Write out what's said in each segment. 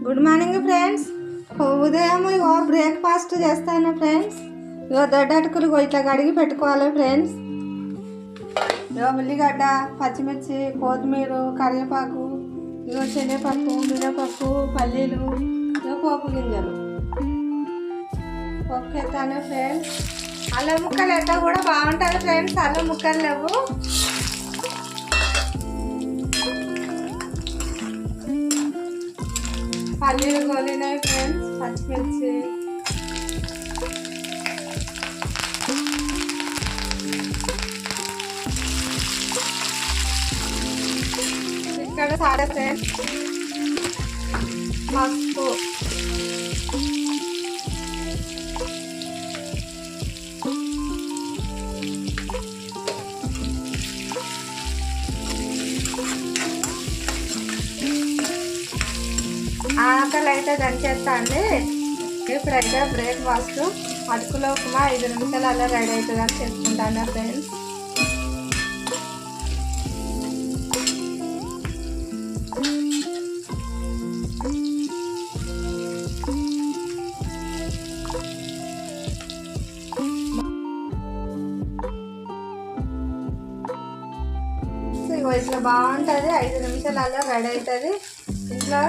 Good morning friends. ఉదయం ఇగో breakfast చేస్తాను friends. ఇగో దొడ్డటుకులు ఇట్లా కడిగి పెట్టుకోవాలి ఫ్రెండ్స్. ఇగో ఉల్లిగడ్డ, పచ్చిమిర్చి, కొత్తిమీర, కరివేపాకు, ఇగో శనగపప్పు, మినపప్పు, పల్లీలు, ఇగో పోపు గింజలు పప్పు ఎత్తాను ఫ్రెండ్స్. అల్లం ముక్కలు ఎత్తా కూడా బాగుంటుంది ఫ్రెండ్స్. అల్లం ముక్కలు లేవు. పల్లీలు గోలినాయి ఫ్రెండ్స్. పచ్చిమిర్చి, ఇక్కడ సాడే ఫ్రెండ్స్. పసుపు, ఆకలి అయితే దంచేస్తా అండి. ఇప్పుడైతే బ్రేక్ఫాస్ట్ అటుకులో ఉప్మా 5 నిమిషాలు అలా రెడీ అవుతుందని చేసుకుంటాను ఫ్రెండ్స్. ఇట్లా బాగుంటుంది. 5 నిమిషాలు అలా రెడీ అవుతుంది. ఇంట్లో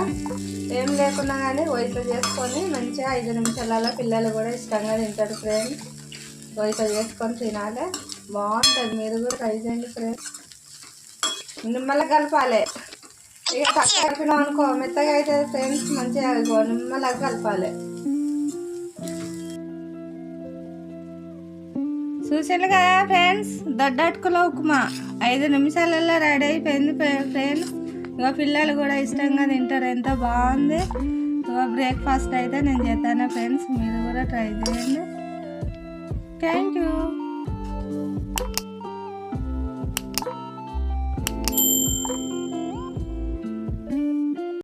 ఏం లేకున్నా కానీ ఇట్లా చేసుకొని మంచిగా 5 నిమిషాలలో పిల్లలు కూడా ఇష్టంగా తింటారు ఫ్రెండ్స్. ఇట్లా చేసుకొని తినాలి, బాగుంటుంది. మీరు కూడా ట్రై చేయండి ఫ్రెండ్స్. నిమ్మలు కలపాలి. ఇక తక్కువ కలిపినాం అనుకో మెత్తగా అవుతుంది ఫ్రెండ్స్. మంచిగా నిమ్మలు కలపాలి. చూసారు కదా ఫ్రెండ్స్, దొడ్డటుకుల ఉప్మా 5 నిమిషాలలో రెడీ అయిపోయింది ఫ్రెండ్స్. ఇక పిల్లలు కూడా ఇష్టంగా తింటారు. ఎంత బాగుంది. ఇక బ్రేక్ఫాస్ట్ అయితే నేను చేస్తాను ఫ్రెండ్స్. మీరు కూడా ట్రై చేయండి. Thank you.